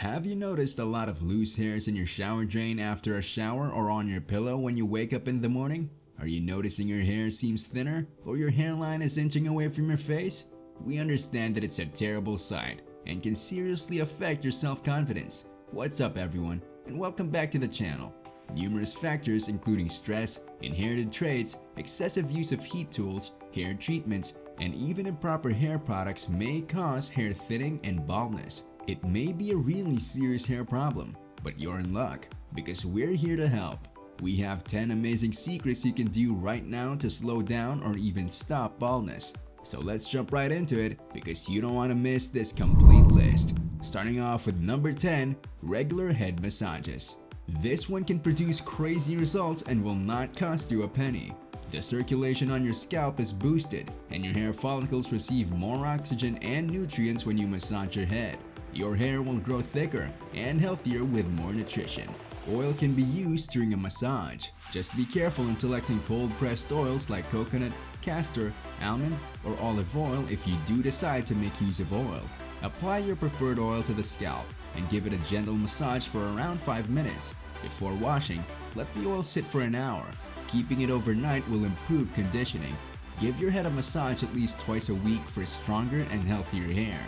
Have you noticed a lot of loose hairs in your shower drain after a shower or on your pillow when you wake up in the morning? Are you noticing your hair seems thinner or your hairline is inching away from your face? We understand that it's a terrible sight and can seriously affect your self-confidence. What's up everyone, and welcome back to the channel. Numerous factors including stress, inherited traits, excessive use of heat tools, hair treatments, and even improper hair products may cause hair thinning and baldness. It may be a really serious hair problem, but you're in luck because we're here to help. We have 10 amazing secrets you can do right now to slow down or even stop baldness. So let's jump right into it because you don't want to miss this complete list. Starting off with number 10, regular head massages. This one can produce crazy results and will not cost you a penny. The circulation on your scalp is boosted and your hair follicles receive more oxygen and nutrients when you massage your head. Your hair will grow thicker and healthier with more nutrition. Oil can be used during a massage. Just be careful in selecting cold pressed oils like coconut, castor, almond, or olive oil if you do decide to make use of oil. Apply your preferred oil to the scalp and give it a gentle massage for around 5 minutes. Before washing, let the oil sit for an hour. Keeping it overnight will improve conditioning. Give your head a massage at least twice a week for stronger and healthier hair.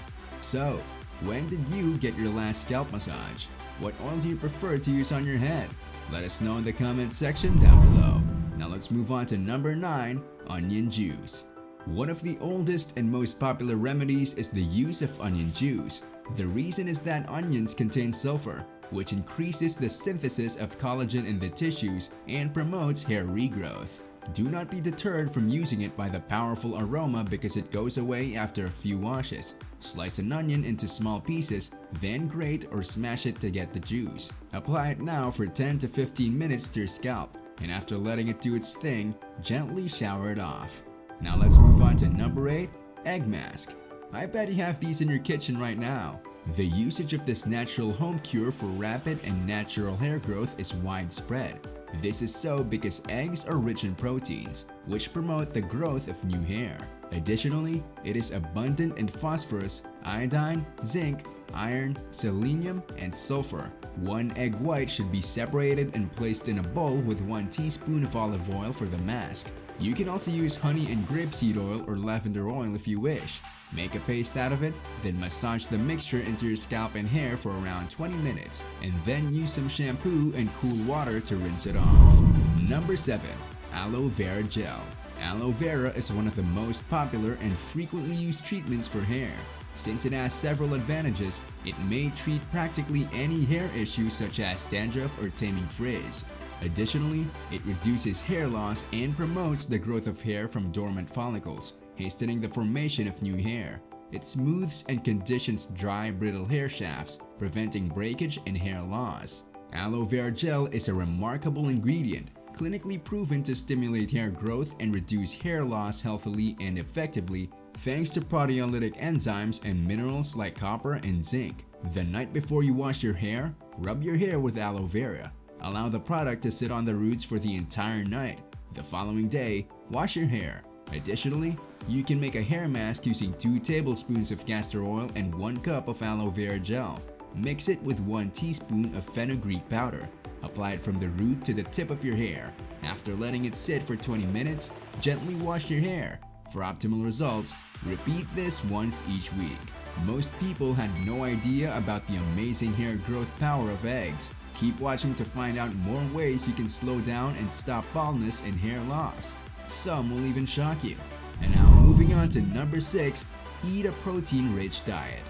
So, when did you get your last scalp massage? What oil do you prefer to use on your head? Let us know in the comment section down below. Now let's move on to number 9, onion juice. One of the oldest and most popular remedies is the use of onion juice. The reason is that onions contain sulfur, which increases the synthesis of collagen in the tissues and promotes hair regrowth. Do not be deterred from using it by the powerful aroma because it goes away after a few washes. Slice an onion into small pieces, then grate or smash it to get the juice. Apply it now for 10 to 15 minutes to your scalp, and after letting it do its thing, gently shower it off. Now let's move on to number 8, egg mask. I bet you have these in your kitchen right now. The usage of this natural home cure for rapid and natural hair growth is widespread. This is so because eggs are rich in proteins, which promote the growth of new hair. Additionally, it is abundant in phosphorus, iodine, zinc, iron, selenium, and sulfur. One egg white should be separated and placed in a bowl with 1 teaspoon of olive oil for the mask. You can also use honey and grapeseed oil or lavender oil if you wish. Make a paste out of it, then massage the mixture into your scalp and hair for around 20 minutes, and then use some shampoo and cool water to rinse it off. Number 7, Aloe Vera Gel. Aloe vera is one of the most popular and frequently used treatments for hair. Since it has several advantages, it may treat practically any hair issue such as dandruff or thinning frizz. Additionally, it reduces hair loss and promotes the growth of hair from dormant follicles, hastening the formation of new hair. It smooths and conditions dry, brittle hair shafts, preventing breakage and hair loss. Aloe vera gel is a remarkable ingredient, clinically proven to stimulate hair growth and reduce hair loss healthily and effectively thanks to proteolytic enzymes and minerals like copper and zinc. The night before you wash your hair, rub your hair with aloe vera. Allow the product to sit on the roots for the entire night. The following day, wash your hair. Additionally, you can make a hair mask using 2 tablespoons of castor oil and 1 cup of aloe vera gel. Mix it with 1 teaspoon of fenugreek powder. Apply it from the root to the tip of your hair. After letting it sit for 20 minutes, gently wash your hair. For optimal results, repeat this once each week. Most people had no idea about the amazing hair growth power of eggs. Keep watching to find out more ways you can slow down and stop baldness and hair loss. Some will even shock you. And now moving on to number 6, eat a protein-rich diet.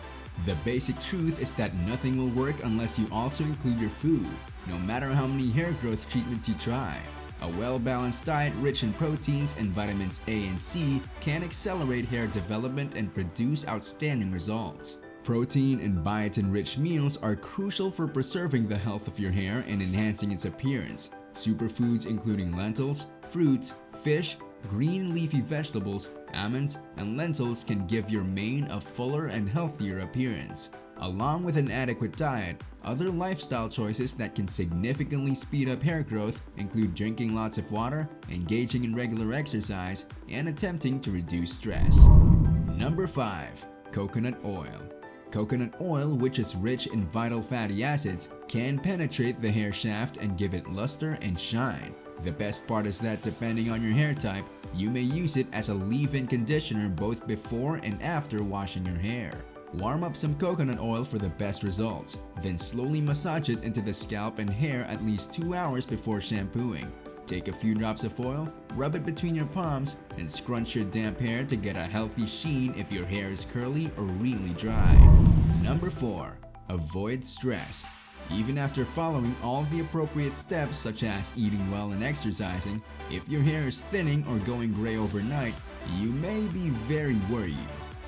The basic truth is that nothing will work unless you also include your food, no matter how many hair growth treatments you try. A well-balanced diet rich in proteins and vitamins A and C can accelerate hair development and produce outstanding results. Protein and biotin-rich meals are crucial for preserving the health of your hair and enhancing its appearance. Superfoods including lentils, fruits, fish, green leafy vegetables, almonds, and lentils can give your mane a fuller and healthier appearance. Along with an adequate diet, other lifestyle choices that can significantly speed up hair growth include drinking lots of water, engaging in regular exercise, and attempting to reduce stress. Number 5, coconut oil. Coconut oil, which is rich in vital fatty acids, can penetrate the hair shaft and give it luster and shine. The best part is that depending on your hair type, you may use it as a leave-in conditioner both before and after washing your hair. Warm up some coconut oil for the best results, then slowly massage it into the scalp and hair at least 2 hours before shampooing. Take a few drops of oil, rub it between your palms, and scrunch your damp hair to get a healthy sheen if your hair is curly or really dry. Number 4. Avoid stress. Even after following all the appropriate steps such as eating well and exercising, if your hair is thinning or going gray overnight, you may be very worried.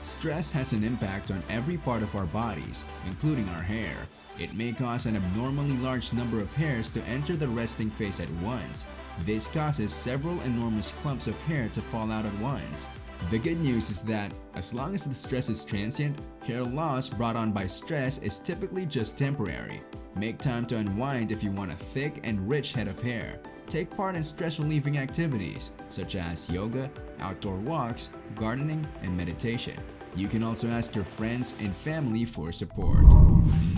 Stress has an impact on every part of our bodies, including our hair. It may cause an abnormally large number of hairs to enter the resting phase at once. This causes several enormous clumps of hair to fall out at once. The good news is that, as long as the stress is transient, hair loss brought on by stress is typically just temporary. Make time to unwind if you want a thick and rich head of hair. Take part in stress-relieving activities such as yoga, outdoor walks, gardening, and meditation. You can also ask your friends and family for support.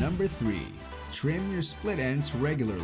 Number 3. Trim your split ends regularly.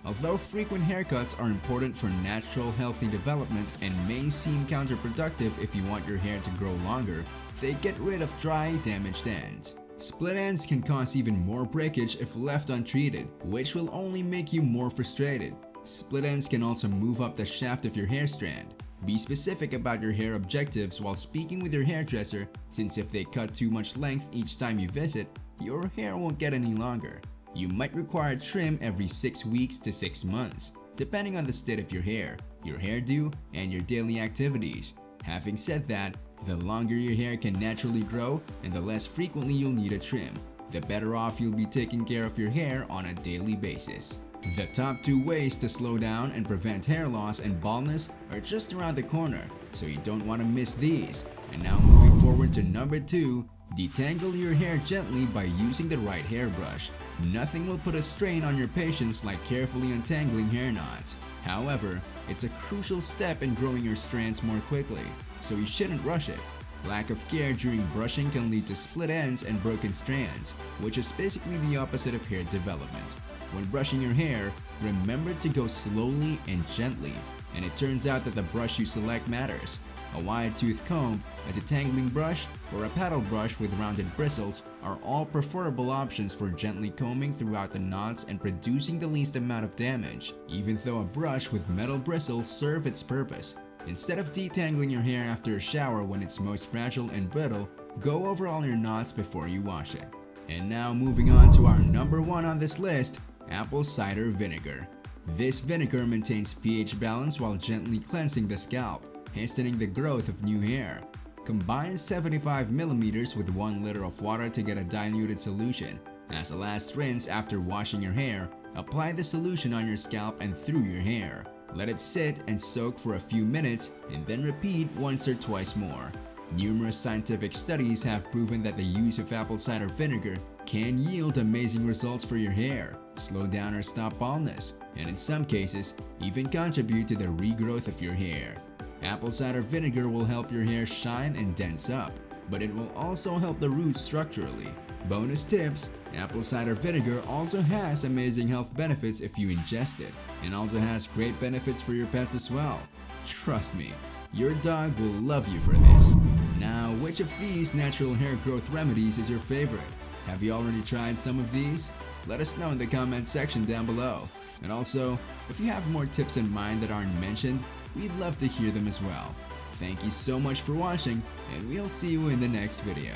Although frequent haircuts are important for natural, healthy development and may seem counterproductive if you want your hair to grow longer, they get rid of dry, damaged ends. Split ends can cause even more breakage if left untreated, which will only make you more frustrated. Split ends can also move up the shaft of your hair strand. Be specific about your hair objectives while speaking with your hairdresser, since if they cut too much length each time you visit, your hair won't get any longer. You might require trim every 6 weeks to 6 months, depending on the state of your hairdo, and your daily activities. Having said that, the longer your hair can naturally grow and the less frequently you'll need a trim, the better off you'll be taking care of your hair on a daily basis. The top 2 ways to slow down and prevent hair loss and baldness are just around the corner, so you don't want to miss these. And now moving forward to number 2, detangle your hair gently by using the right hairbrush. Nothing will put a strain on your patience like carefully untangling hair knots. However, it's a crucial step in growing your strands more quickly, so you shouldn't rush it. Lack of care during brushing can lead to split ends and broken strands, which is basically the opposite of hair development. When brushing your hair, remember to go slowly and gently, and it turns out that the brush you select matters. A wide-toothed comb, a detangling brush, or a paddle brush with rounded bristles are all preferable options for gently combing throughout the knots and producing the least amount of damage, even though a brush with metal bristles serve its purpose. Instead of detangling your hair after a shower when it's most fragile and brittle, go over all your knots before you wash it. And now moving on to our number 1 on this list, apple cider vinegar. This vinegar maintains pH balance while gently cleansing the scalp, hastening the growth of new hair. Combine 75 ml with 1 liter of water to get a diluted solution. As a last rinse after washing your hair, apply the solution on your scalp and through your hair. Let it sit and soak for a few minutes and then repeat once or twice more. Numerous scientific studies have proven that the use of apple cider vinegar can yield amazing results for your hair, slow down or stop baldness, and in some cases, even contribute to the regrowth of your hair. Apple cider vinegar will help your hair shine and dense up, but it will also help the roots structurally. Bonus tips: apple cider vinegar also has amazing health benefits if you ingest it, and also has great benefits for your pets as well. Trust me, your dog will love you for this. Now, which of these natural hair growth remedies is your favorite? Have you already tried some of these? Let us know in the comment section down below. And also, if you have more tips in mind that aren't mentioned, we'd love to hear them as well. Thank you so much for watching, and we'll see you in the next video.